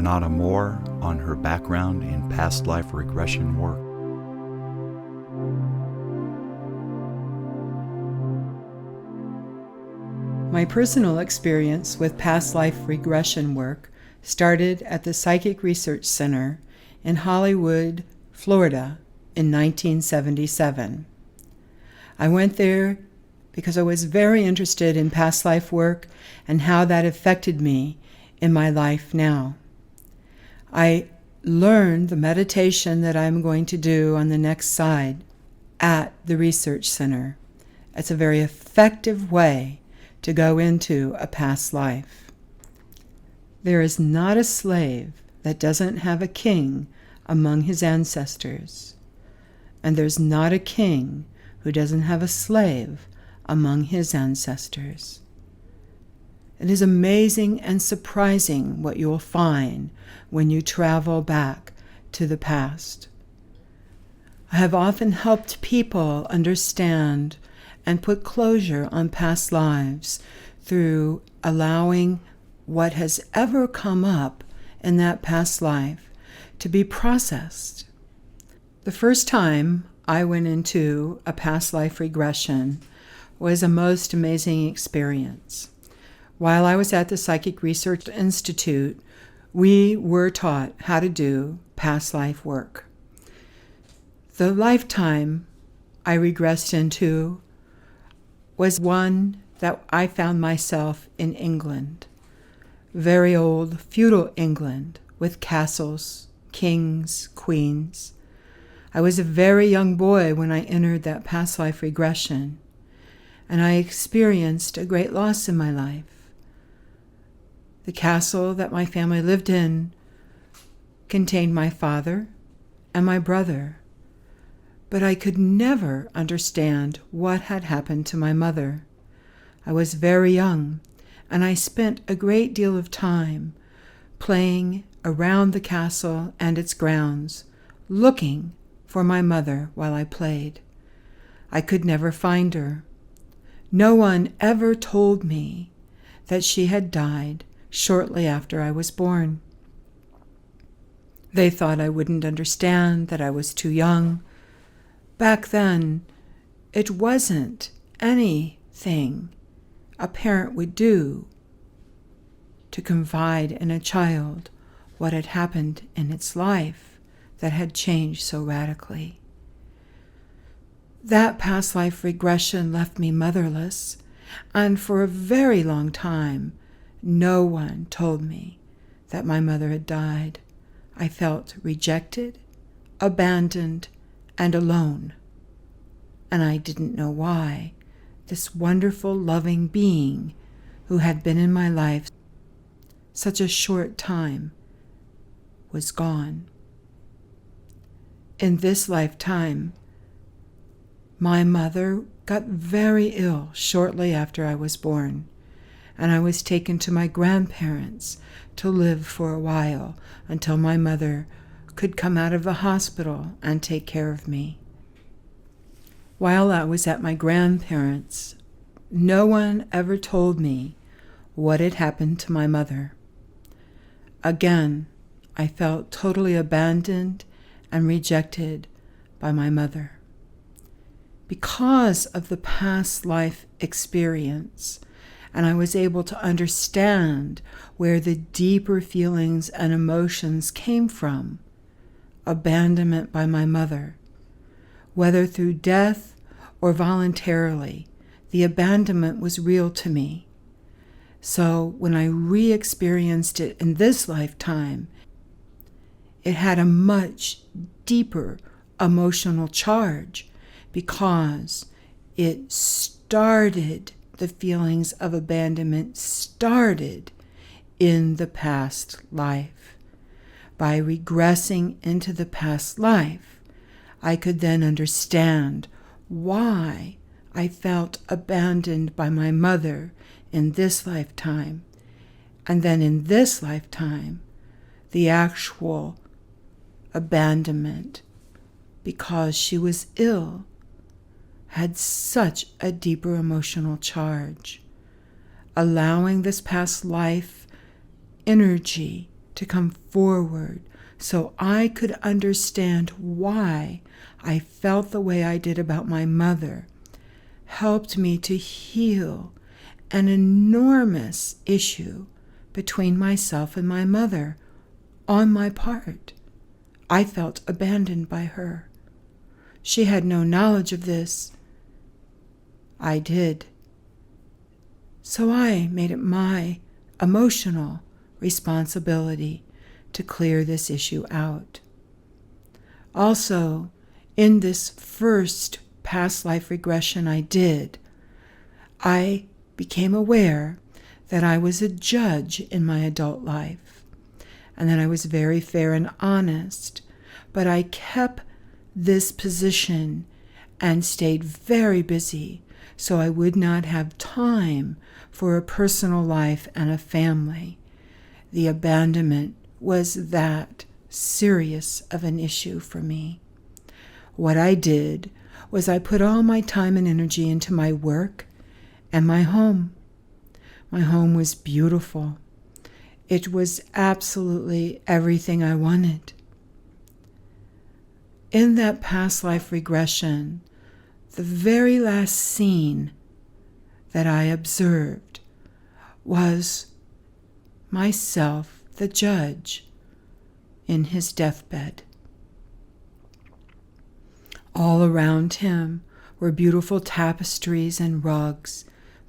Renate Moore on her background in past life regression work. My personal experience with past life regression work started at the Psychic Research Center in Hollywood, Florida in 1977. I went there because I was very interested in past life work and how that affected me in my life now. I learned the meditation that I'm going to do on the next slide at the Research Center. It's a very effective way to go into a past life. There is not a slave that doesn't have a king among his ancestors, and there's not a king who doesn't have a slave among his ancestors. It is amazing and surprising what you will find when you travel back to the past. I have often helped people understand and put closure on past lives through allowing what has ever come up in that past life to be processed. The first time I went into a past life regression was a most amazing experience. While I was at the Psychic Research Institute, we were taught how to do past life work. The lifetime I regressed into was one that I found myself in England, very old feudal England with castles, kings, queens. I was a very young boy when I entered that past life regression, and I experienced a great loss in my life. The castle that my family lived in contained my father and my brother, but I could never understand what had happened to my mother. I was very young, and I spent a great deal of time playing around the castle and its grounds, looking for my mother while I played. I could never find her. No one ever told me that she had died shortly after I was born. They thought I wouldn't understand, that I was too young. Back then, it wasn't anything a parent would do to confide in a child what had happened in its life that had changed so radically. That past life regression left me motherless, and for a very long time, no one told me that my mother had died. I felt rejected, abandoned, and alone. And I didn't know why. This wonderful, loving being who had been in my life such a short time was gone. In this lifetime, my mother got very ill shortly after I was born, and I was taken to my grandparents to live for a while until my mother could come out of the hospital and take care of me. While I was at my grandparents', no one ever told me what had happened to my mother. Again, I felt totally abandoned and rejected by my mother. Because of the past life experience, and I was able to understand where the deeper feelings and emotions came from, abandonment by my mother, whether through death or voluntarily, the abandonment was real to me. So when I re-experienced it in this lifetime, it had a much deeper emotional charge because it started, the feelings of abandonment started in the past life. By regressing into the past life, I could then understand why I felt abandoned by my mother in this lifetime, and then in this lifetime, the actual abandonment because she was ill had such a deeper emotional charge. Allowing this past life energy to come forward so I could understand why I felt the way I did about my mother, helped me to heal an enormous issue between myself and my mother on my part. I felt abandoned by her. She had no knowledge of this. I did. So I made it my emotional responsibility to clear this issue out. Also, in this first past life regression I did, I became aware that I was a judge in my adult life, and that I was very fair and honest, but I kept this position and stayed very busy so I would not have time for a personal life and a family. The abandonment was that serious of an issue for me. What I did was I put all my time and energy into my work and my home. My home was beautiful. It was absolutely everything I wanted. In that past life regression, the very last scene that I observed was myself, the judge, in his deathbed. All around him were beautiful tapestries and rugs,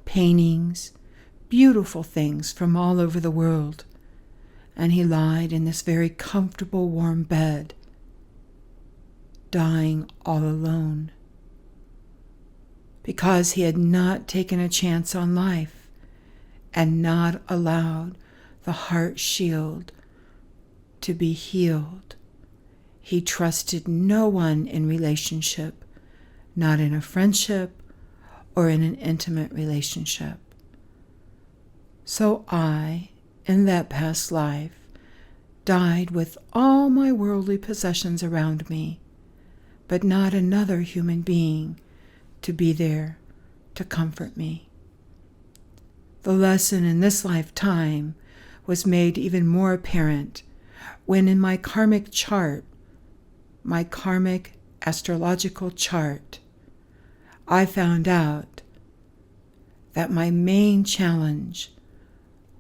paintings, beautiful things from all over the world, and he lied in this very comfortable, warm bed, dying all alone, because he had not taken a chance on life and not allowed the heart shield to be healed. He trusted no one in relationship, not in a friendship or in an intimate relationship. So I, in that past life, died with all my worldly possessions around me, but not another human being to be there to comfort me. The lesson in this lifetime was made even more apparent when in my karmic chart, my karmic astrological chart, I found out that my main challenge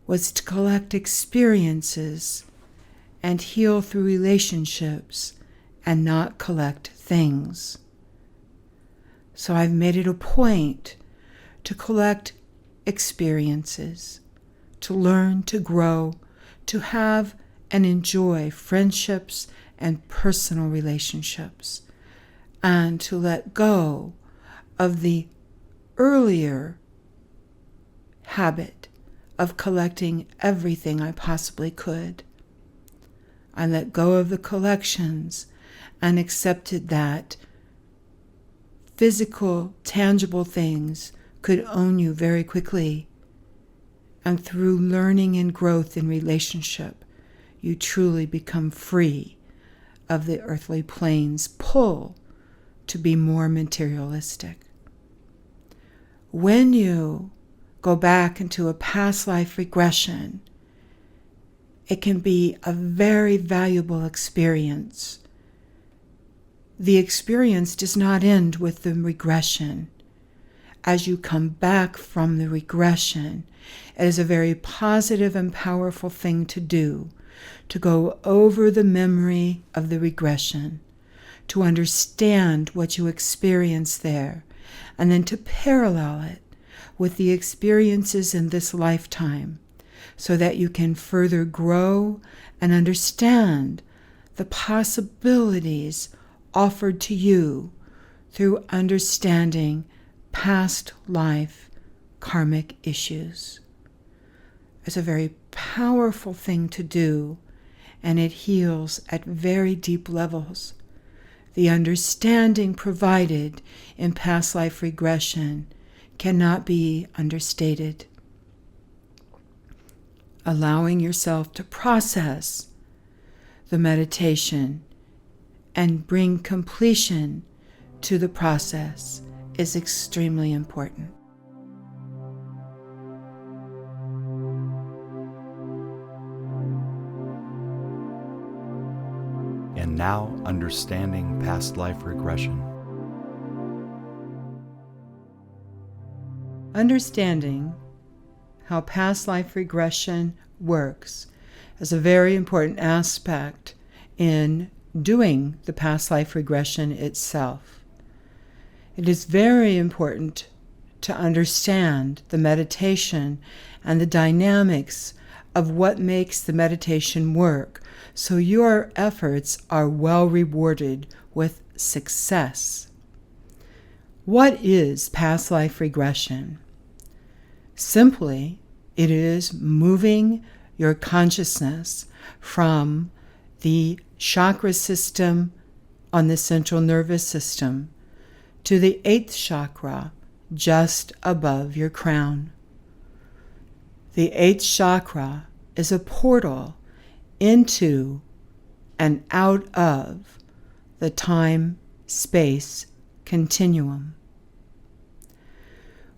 was to collect experiences and heal through relationships and not collect things. So I've made it a point to collect experiences, to learn, to grow, to have and enjoy friendships and personal relationships, and to let go of the earlier habit of collecting everything I possibly could. I let go of the collections and accepted that physical, tangible things could own you very quickly. And through learning and growth in relationship, you truly become free of the earthly plane's pull to be more materialistic. When you go back into a past life regression, it can be a very valuable experience. The experience does not end with the regression. As you come back from the regression, it is a very positive and powerful thing to do, to go over the memory of the regression, to understand what you experienced there, and then to parallel it with the experiences in this lifetime, so that you can further grow and understand the possibilities offered to you through understanding past life karmic issues. It's a very powerful thing to do, and it heals at very deep levels. The understanding provided in past life regression cannot be understated. Allowing yourself to process the meditation and bring completion to the process is extremely important. Now understanding past life regression. Understanding how past life regression works is a very important aspect in doing the past life regression itself. It is very important to understand the meditation and the dynamics of what makes the meditation work, so your efforts are well rewarded with success. What is past life regression? Simply, it is moving your consciousness from the chakra system on the central nervous system to the 8th chakra just above your crown. The 8th chakra is a portal into and out of the time-space continuum.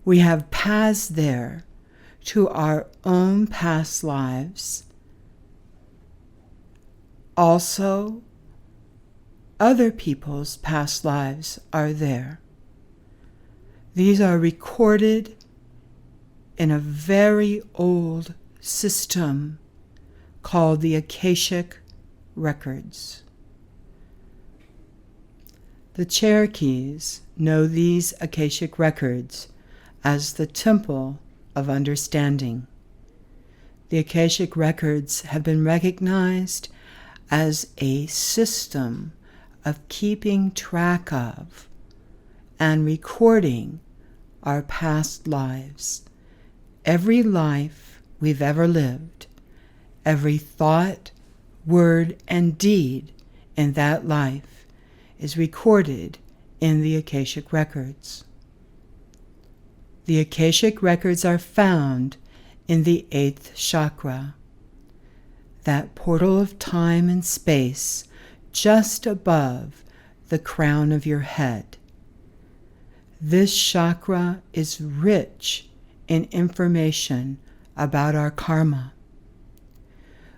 We have paths there to our own past lives. Also, other people's past lives are there. These are recorded in a very old system called the Akashic Records. The Cherokees know these Akashic Records as the Temple of Understanding. The Akashic Records have been recognized as a system of keeping track of and recording our past lives. Every life we've ever lived, every thought, word, and deed in that life is recorded in the Akashic Records. The Akashic Records are found in the 8th chakra, that portal of time and space just above the crown of your head. This chakra is rich in information about our karma.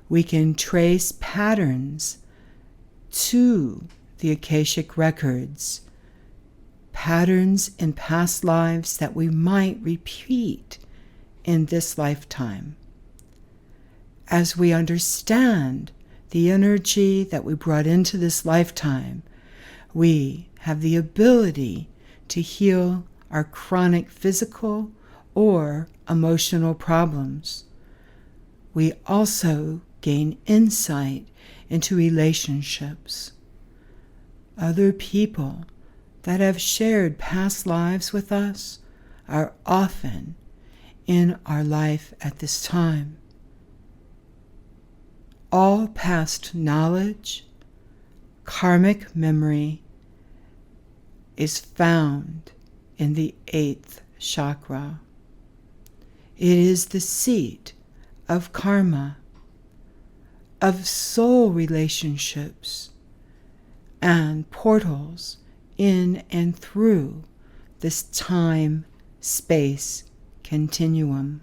We can trace patterns to the Akashic Records, patterns in past lives that we might repeat in this lifetime. As we understand the energy that we brought into this lifetime, we have the ability to heal our chronic physical or emotional problems. We also gain insight into relationships. Other people that have shared past lives with us are often in our life at this time. All past knowledge, karmic memory, is found in the 8th chakra. It is the seat of karma, of soul relationships, and portals in and through this time-space continuum.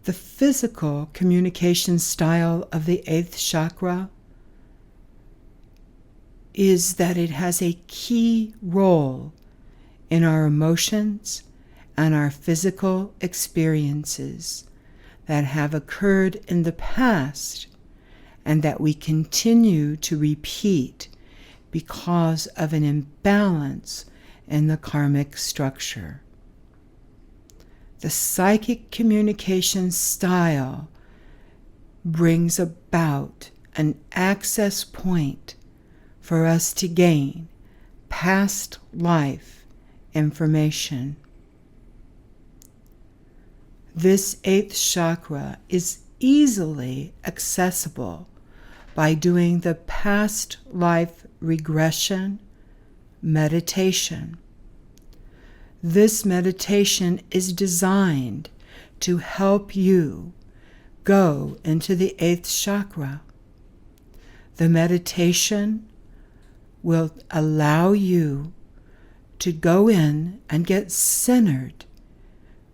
The physical communication style of the 8th chakra is that it has a key role in our emotions and our physical experiences that have occurred in the past and that we continue to repeat because of an imbalance in the karmic structure. The psychic communication style brings about an access point for us to gain past life information. This 8th chakra is easily accessible by doing the past life regression meditation. This meditation is designed to help you go into the 8th chakra. The meditation will allow you to go in and get centered,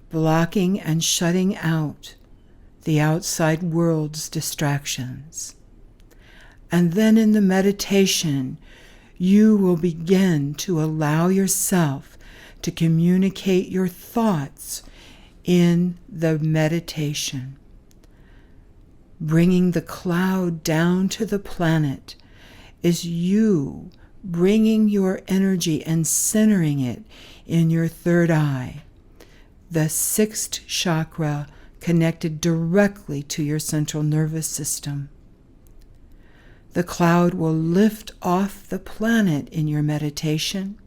blocking and shutting out the outside world's distractions. And then in the meditation, you will begin to allow yourself to communicate your thoughts in the meditation, bringing the cloud down to the planet is you bringing your energy and centering it in your third eye, the sixth chakra connected directly to your central nervous system. The cloud will lift off the planet in your meditation,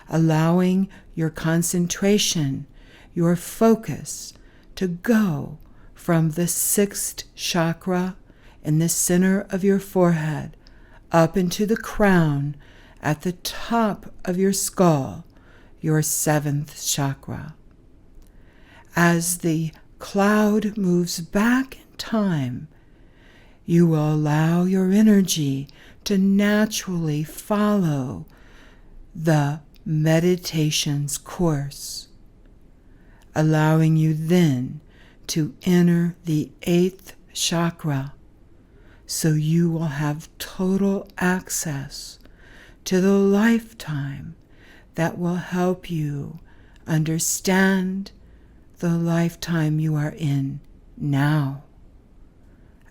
allowing your concentration, your focus to go from the sixth chakra in the center of your forehead up into the crown at the top of your skull, your seventh chakra. As the cloud moves back in time, you will allow your energy to naturally follow the meditation's course, allowing you then to enter the eighth chakra, so you will have total access to the lifetime that will help you understand the lifetime you are in now.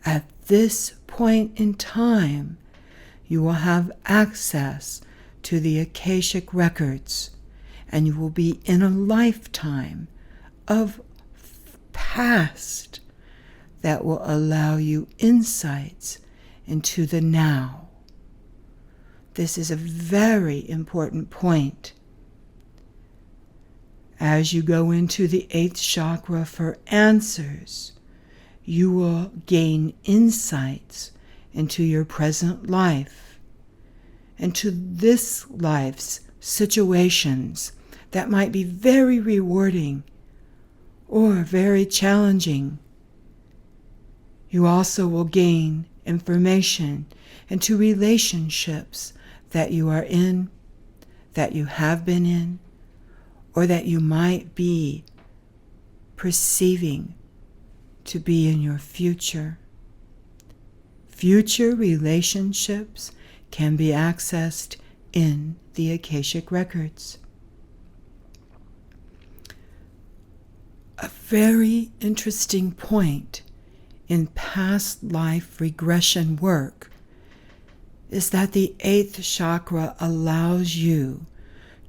At this point in time, you will have access to the Akashic records, and you will be in a lifetime of past that will allow you insights into the now. This is a very important point. As you go into the eighth chakra for answers, you will gain insights into your present life, into this life's situations that might be very rewarding or very challenging. You also will gain information into relationships that you are in, that you have been in, or that you might be perceiving to be in your future. Future relationships can be accessed in the Akashic records. A very interesting point in past life regression work is that the eighth chakra allows you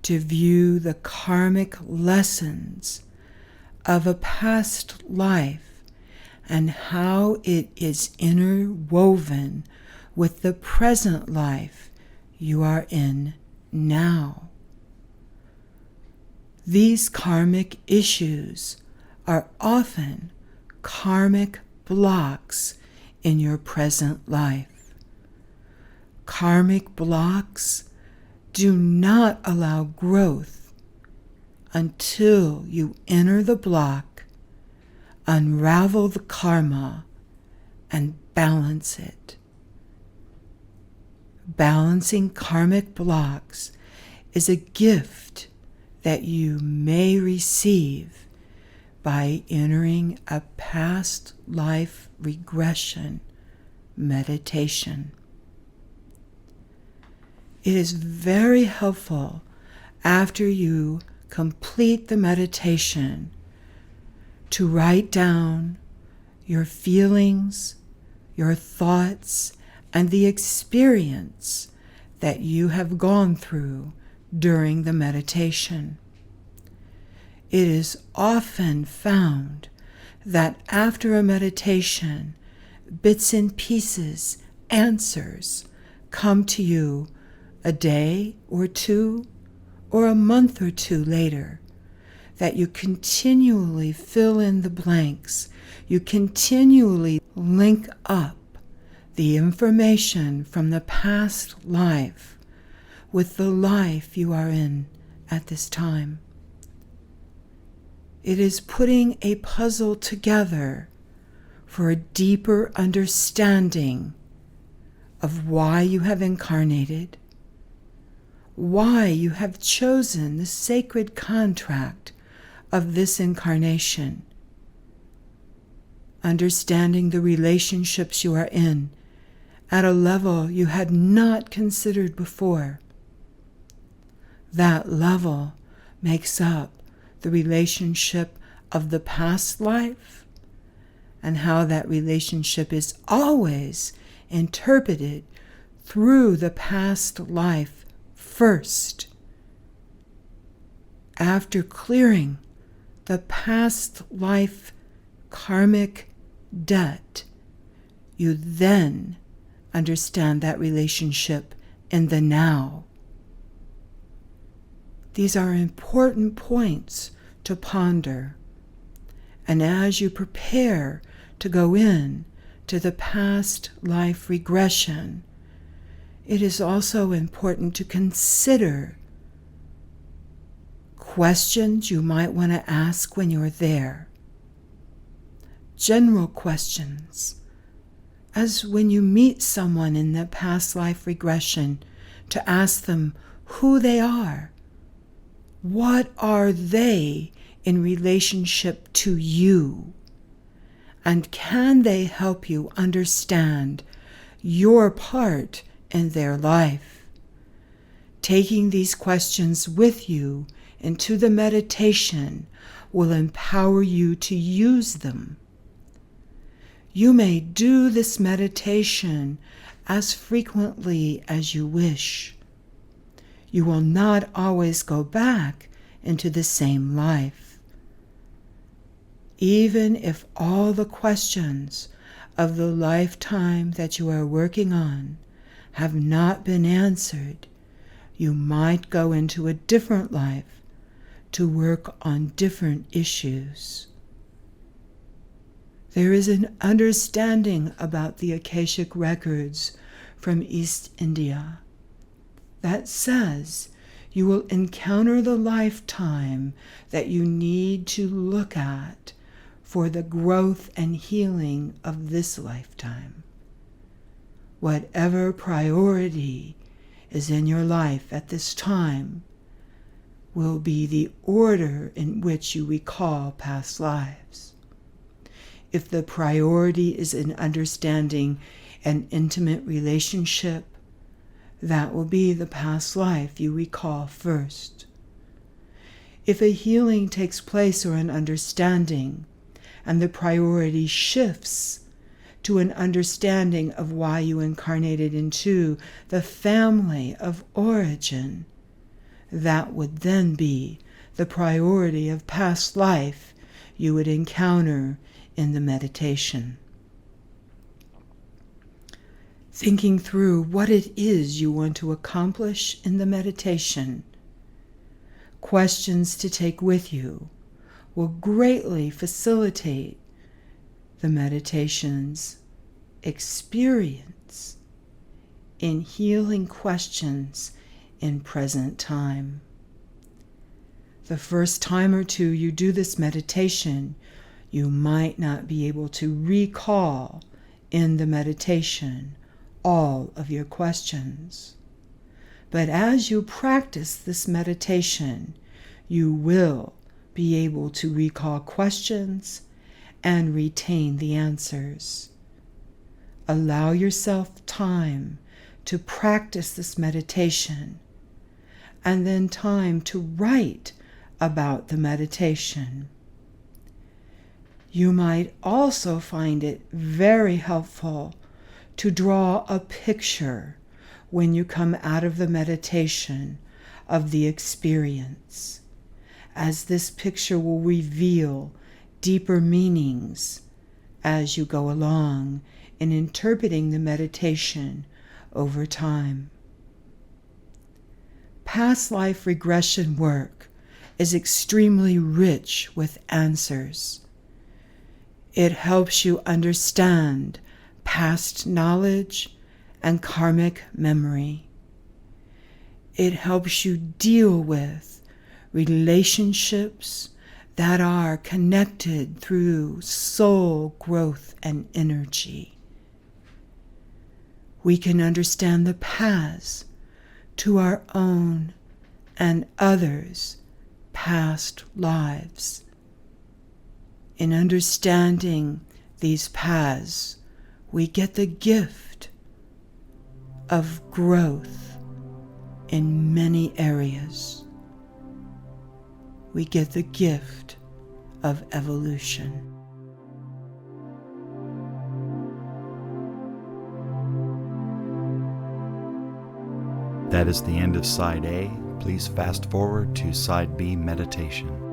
to view the karmic lessons of a past life and how it is interwoven with the present life you are in now. These karmic issues are often karmic blocks in your present life. Karmic blocks do not allow growth until you enter the block, unravel the karma, and balance it. Balancing karmic blocks is a gift that you may receive by entering a past life regression meditation. It is very helpful after you complete the meditation to write down your feelings, your thoughts, and the experience that you have gone through during the meditation. It is often found that after a meditation, bits and pieces, answers come to you a day or two or a month or two later, that you continually fill in the blanks, you continually link up the information from the past life with the life you are in at this time. It is putting a puzzle together for a deeper understanding of why you have incarnated, why you have chosen the sacred contract of this incarnation, understanding the relationships you are in, at a level you had not considered before. That level makes up the relationship of the past life and how that relationship is always interpreted through the past life first. After clearing the past life karmic debt, you then understand that relationship in the now. These are important points to ponder. And as you prepare to go in to the past life regression, it is also important to consider questions you might want to ask when you're there. General questions, as when you meet someone in the past life regression, to ask them who they are. What are they in relationship to you? And can they help you understand your part in their life? Taking these questions with you into the meditation will empower you to use them. You may do this meditation as frequently as you wish. You will not always go back into the same life. Even if all the questions of the lifetime that you are working on have not been answered, you might go into a different life to work on different issues. There is an understanding about the Akashic records from East India that says you will encounter the lifetime that you need to look at for the growth and healing of this lifetime. Whatever priority is in your life at this time will be the order in which you recall past lives. If the priority is in understanding an intimate relationship, that will be the past life you recall first. If a healing takes place or an understanding, and the priority shifts to an understanding of why you incarnated into the family of origin, that would then be the priority of past life you would encounter in the meditation. Thinking through what it is you want to accomplish in the meditation, questions to take with you will greatly facilitate the meditation's experience in healing questions in present time. The first time or two you do this meditation, you might not be able to recall in the meditation all of your questions. But as you practice this meditation, you will be able to recall questions and retain the answers. Allow yourself time to practice this meditation, and then time to write about the meditation. You might also find it very helpful to draw a picture when you come out of the meditation of the experience, as this picture will reveal deeper meanings as you go along in interpreting the meditation over time. Past life regression work is extremely rich with answers. It helps you understand past knowledge and karmic memory. It helps you deal with relationships that are connected through soul growth and energy. We can understand the paths to our own and others' past lives. In understanding these paths, we get the gift of growth in many areas. We get the gift of evolution. That is the end of Side A. Please fast forward to Side B meditation.